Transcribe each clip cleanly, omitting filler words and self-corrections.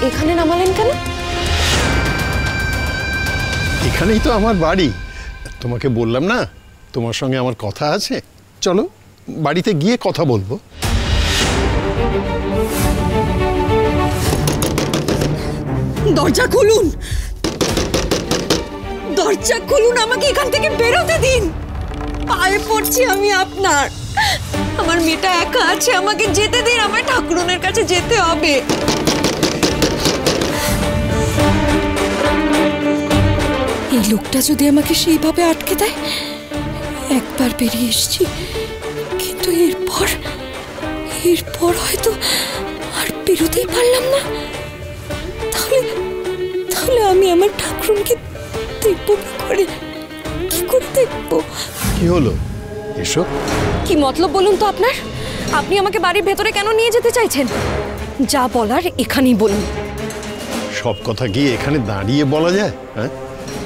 এখানে নামালেন কেন? এখানেই তো আমার বাড়ি। তোমাকে বললাম না তোমার সঙ্গে আমার কথা আছে, চলো বাড়িতে গিয়ে কথা বলবো। দরজা খুলুন, দরজা খুলুন, আমাকে এখান থেকে বেরোতে দিন। পায়ে পড়ছি আমি আপনার। আমার মেয়েটা একা আছে, আমাকে যেতে দিন, আমার ঠাকুরনের কাছে যেতে হবে। এই লোকটা যদি আমাকে সেইভাবে আটকে দেয়, একবার বেরিয়ে এসেছি, কিন্তু এরপর হয়তো আর বেরোতেই পারলাম না। তাহলে আমি আমার ঠাকুরকে দেখবো কি করে দেখবো? কি হলো এসো? কি মতলব বলুন তো আপনার? আপনি আমাকে বাড়ির ভেতরে কেন নিয়ে যেতে চাইছেন? যা বলার এখানেই বলুন। সব কথা কি এখানে দাঁড়িয়ে বলা যায়? হ্যাঁ,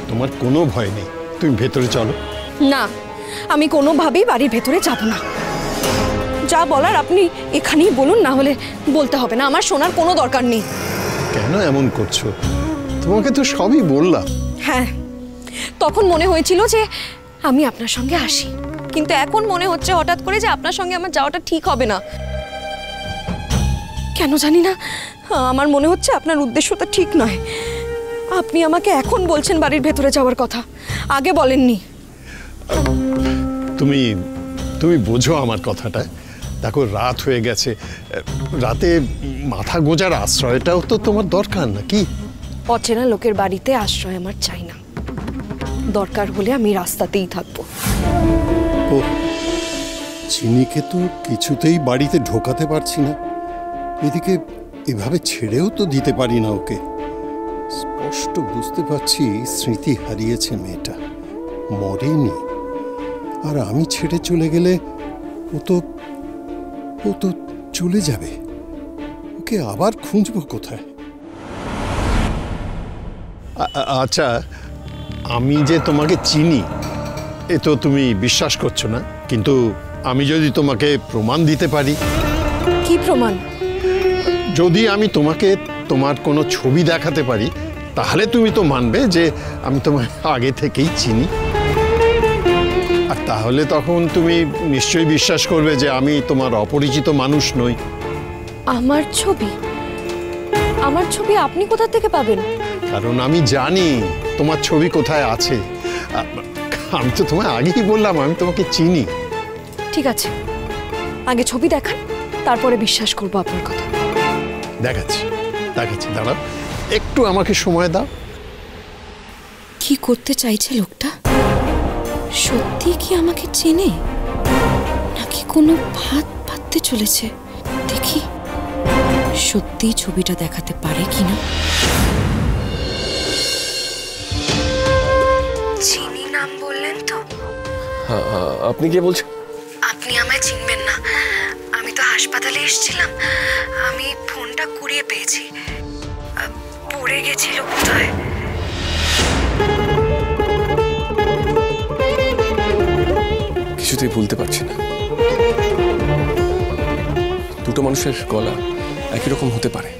তোমার কোনো ভয় নেই, তুমি ভেতরে চলো। না, আমি কোনোভাবেই বাড়ির ভেতরে যাব না। যা বলার আপনি এখানেই বলুন, না হলে বলতে হবে না, আমার শোনার কোনো দরকার নেই। কেন এমন করছো? তোমাকে তো সবই বললাম। হ্যাঁ, তখন মনে হয়েছিল যে আমি আপনার সঙ্গে আসি, কিন্তু এখন মনে হচ্ছে হঠাৎ করে যে আপনার সঙ্গে আমার যাওয়াটা ঠিক হবে না। কেন জানি না, আমার মনে হচ্ছে আপনার উদ্দেশ্যটা ঠিক নয়। আপনি আমাকে এখন বলছেন বাড়ির ভেতরে যাওয়ার কথা, আগে বলেননি। তুমি বোঝো আমার কথাটা। দেখো রাত হয়ে গেছে, রাতে মাথা গোঁজার আশ্রয়টাও তো তোমার দরকার নাকি? অচেনা লোকের বাড়িতে আশ্রয় আমার চাই না, দরকার হলে আমি রাস্তাতেই থাকবো। ও, চিনিকে তো কিছুতেই বাড়িতে ঢোকাতে পারছি না, এদিকে এভাবে ছেড়েও তো দিতে পারি না ওকে। স্পষ্ট বুঝতে পারছি স্মৃতি হারিয়েছে মেয়েটা, মরেনি। আর আমি ছেড়ে চলে গেলে ও তো চলে যাবে, ওকে আবার খুঁজবো কোথায়? আচ্ছা, আমি যে তোমাকে চিনি এ তো তুমি বিশ্বাস করছো না, কিন্তু আমি যদি তোমাকে প্রমাণ দিতে পারি। কি প্রমাণ? যদি আমি তোমাকে তোমার কোনো ছবি দেখাতে পারি, তাহলে তুমি তো মানবে যে আমি তোমায় আগে থেকেই চিনি। আর তাহলে তখন তুমি নিশ্চয়ই বিশ্বাস করবে যে আমি তোমার অপরিচিত মানুষ নই। আমার ছবি আপনি কোথা থেকে পাবেন? কারণ আমি জানি তোমার ছবি কোথায় আছে। আমি তো তোমায় আগেই বললাম আমি তোমাকে চিনি। ঠিক আছে, আগে ছবি দেখান, তারপরে বিশ্বাস করবো আপনার কথা। দেখাচ্ছি, দাঁড়াও, একটু আমাকে সময় দাও। কি করতে চাইছে লোকটা? সত্যি কি আমাকে চেনে, নাকি কোনো ফাঁদ পাততে চলেছে? দেখি সত্যি ছবিটা দেখাতে পারে কিনা। চিনি নাম বললেন তো? হ্যাঁ, আপনি কে বলছেন? আপনি আমায় চিনবেন না, আমি তো হাসপাতালে এসেছিলাম। আমি ফোনটা কুড়িয়ে পেয়েছি, পড়ে গেছিল কোথায়। কিছুতেই ভুলতে পারছি না। দুটো মানুষের গলা একই রকম হতে পারে,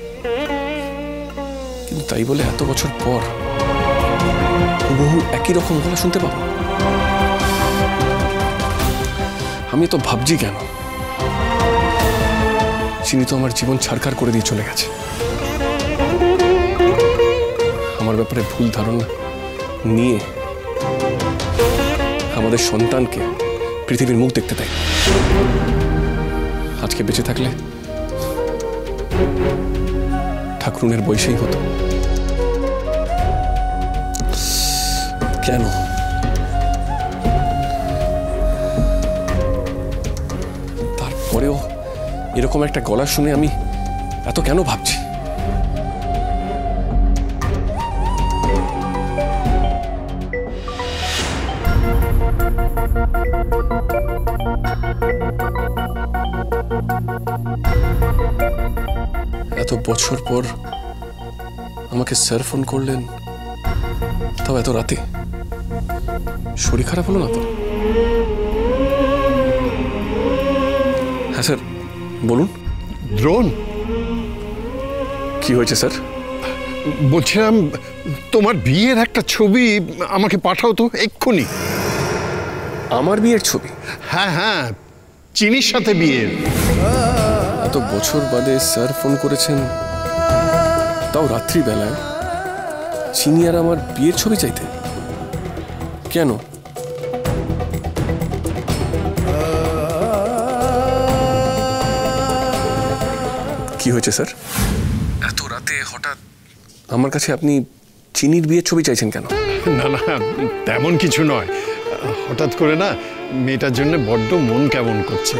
কিন্তু তাই বলে এত বছর পর হুবহু একই রকম গলা শুনতে পাবো? আমি তো ভাবছি কেন? চিনি তো আমার জীবন ছাড়খাড় করে দিয়ে চলে গেছে। আমার ব্যাপারে ভুল ধারণা নিয়ে আমাদের সন্তানকে পৃথিবীর মুখ দেখতে দেয়। আজকে বেঁচে থাকলে ঠাকুরনের বয়সেই হতো। কেন? তারপরেও এরকম একটা গলা শুনে আমি এত কেন ভাবছি? এত বছর পর আমাকে স্যার ফোন করলেন, তাও এত রাতে। শরীর খারাপ হলো না তো? হ্যাঁ স্যার, বলুন। দ্রোণ, কি হয়েছে স্যার? বলছিলাম তোমার বিয়ের একটা ছবি আমাকে পাঠাও তো এক্ষুনি। আমার বিয়ের ছবি? হ্যাঁ হ্যাঁ, চিনির সাথে বিয়ের। এত বছর বাদে স্যার ফোন করেছেন, তাও রাত্রিবেলায় চিনি আর আমার বিয়ের ছবি চাইতে? কেন? কি হয়েছে স্যার? এত রাতে হঠাৎ আমার কাছে আপনি চিনির বিয়ের ছবি চাইছেন কেন? না না, তেমন কিছু নয়। হঠাৎ করে না মেয়েটার জন্য বড্ড মন কেমন করছে।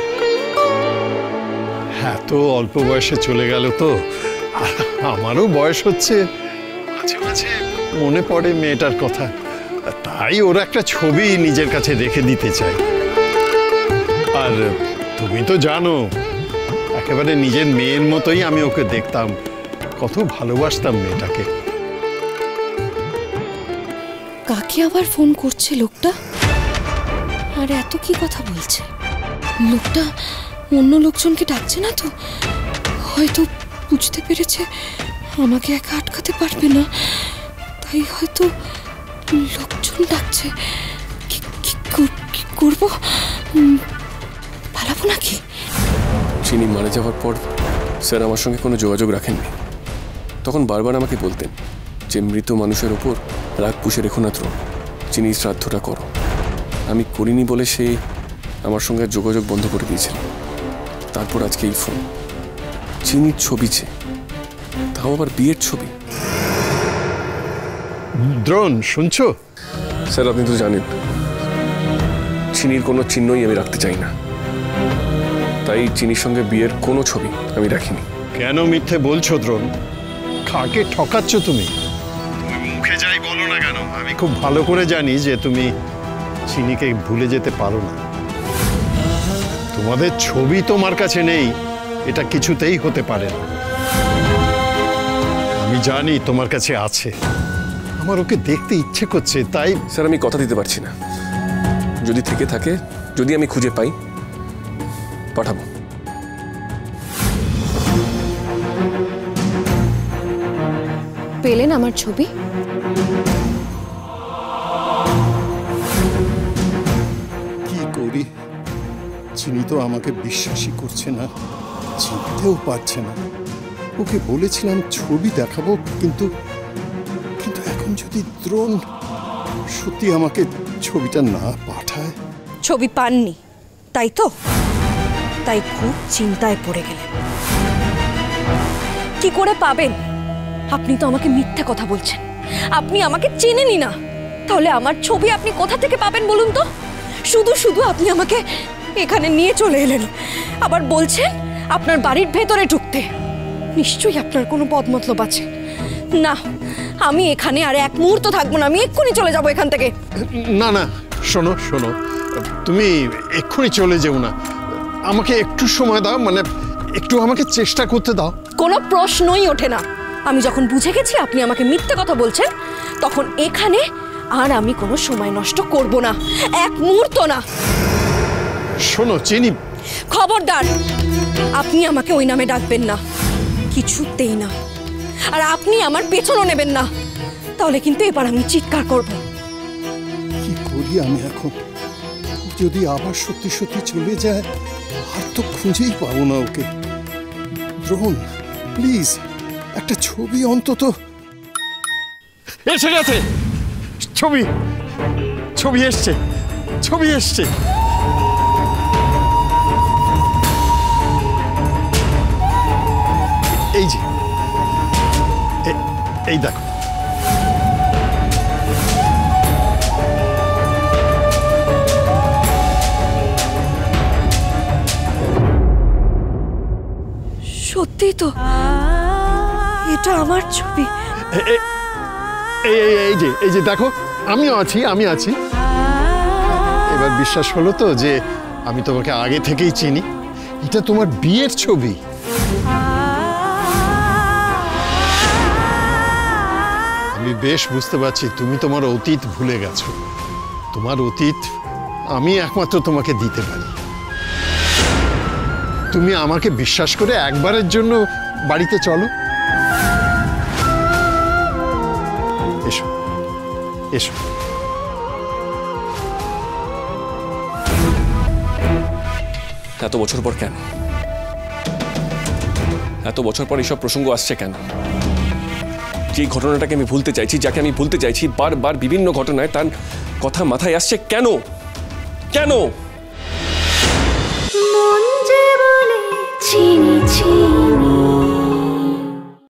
হ্যাঁ, তো অল্প বয়সে চলে গেল তো, আমারও বয়স হচ্ছে, মাঝে মাঝে মনে পড়ে মেয়েটার কথা, তাই ওর একটা ছবি নিজের কাছে রেখে দিতে চাই। আর তুমি তো জানো, একেবারে নিজের মেয়ের মতোই আমি ওকে দেখতাম, কত ভালোবাসতাম মেয়েটাকে। কাকে আবার ফোন করছে লোকটা? আর এত কি কথা বলছে? লোকটা অন্য লোকজনকে ডাকছে না তো? হয়তো বুঝতে পেরেছে আমাকে একা আটকাতে পারবে না, তাই হয়তো লোকজন ডাকছে। কি করব? পালাবো নাকি? চিনি মারা যাওয়ার পর স্যার আমার সঙ্গে কোনো যোগাযোগ রাখেননি। তখন বারবার আমাকে বলতেন যে মৃত মানুষের ওপর রাগ পুষে রেখো না, দ্রোণ, চিনির শ্রাদ্ধটা করো। আমি করিনি বলে সে আমার সঙ্গে যোগাযোগ বন্ধ করে দিয়েছিল। তারপর আজকে এই ফোন, চিনির ছবি চেয়ে, তাও আবার বিয়ের ছবি। দ্রোণ, শুনছো? স্যার, আপনি তো জানেন চিনির কোনো চিহ্নই আমি রাখতে চাই না, তাই চিনির সঙ্গে বিয়ের কোনো ছবি আমি রাখিনি। কেন মিথ্যে বলছো দ্রোণ? কাকে ঠকাচ্ছ তুমি? তুমি মুখে যাই বলো না কেন, আমি খুব ভালো করে জানি যে তুমি চিনিকে ভুলে যেতে পারো না। তোমাদের ছবি তোমার কাছে নেই, এটা কিছুতেই হতে পারে না। আমি জানি তোমার কাছে আছে, আমার ওকে দেখতে ইচ্ছে করছে, তাই। স্যার, আমি কথা দিতে পারছি না, যদি থেকে থাকে, যদি আমি খুঁজে পাই, পাঠাবো। পেলেন আমার ছবি? কি করি, চিনি তো আমাকে বিশ্বাসই করছে না, চিনতেও পারছে না। ওকে বলেছিলাম ছবি দেখাবো, কিন্তু কিন্তু এখন যদি দ্রোণ সত্যি আমাকে ছবিটা না পাঠায়। ছবি পাননি তাই তো? তাই খুব চিন্তায় পড়ে গেলেন। কি করে পাবেন? আপনি তো আমাকে মিথ্যে কথা বলছেন, আপনি আমাকে চেনেনই না, তাহলে আমার ছবি আপনি কোথা থেকে পাবেন বলুন তো? শুধু শুধু আপনি আমাকে এখানে নিয়ে চলে এলেন, আবার বলছেন আপনার বাড়ির ভেতরে ঢুকতে। নিশ্চয়ই আপনার কোনো বদমতলব আছে। না, আমি এখানে আর এক মুহূর্ত থাকবো না, আমি এক্ষুনি চলে যাবো এখান থেকে। না না, শোনো শোনো, তুমি এক্ষুনি চলে যেও না, আমাকে একটু সময় দাও, মানে একটু আমাকে চেষ্টা করতে দাও। কোনো প্রশ্নই ওঠে না। আমি যখন বুঝে গেছি আপনি আমাকে মিথ্যে কথা বলছেন, তখন এখানে আর আমি কোনো সময় নষ্ট করব না, এক মুহূর্ত না। শোনো চিনি, খবরদার, আপনি আমাকে ওই নামে ডাকবেন না, কিছুতেই না। আর আপনি আমার পেছনও নেবেন না, তাহলে কিন্তু এবার আমি চিৎকার করব। কি করি আমি এখন? যদি আবার সত্যি সত্যি চলে যায়, আর তো খুঁজেই পাবো না ওকে। দ্রোণ, প্লিজ একটা ছবি অন্তত। এসে গেছে ছবি, ছবি এসছে, ছবি এসছে। এই যে, এই দেখো। সত্যি তো, এটা আমার ছবি। এই যে দেখো, আমিও আছি, আমি আছি। এবার বিশ্বাস হলো তো যে আমি তোমাকে আগে থেকেই চিনি? এটা তোমার বিয়ের ছবি। আমি বেশ বুঝতে পারছি তুমি তোমার অতীত ভুলে গেছো। তোমার অতীত আমি একমাত্র তোমাকে দিতে পারি। তুমি আমাকে বিশ্বাস করে একবারের জন্য বাড়িতে চলো। এসো এসো। এত বছর পর কেন? এত বছর পর এইসব প্রসঙ্গ আসছে কেন? যে ঘটনাটাকে আমি ভুলতে চাইছি, যাকে আমি ভুলতে চাইছি, বারবার বিভিন্ন ঘটনায় তার কথা মাথায় আসছে কেন? কেন? মন যে বলে চিনি চিনি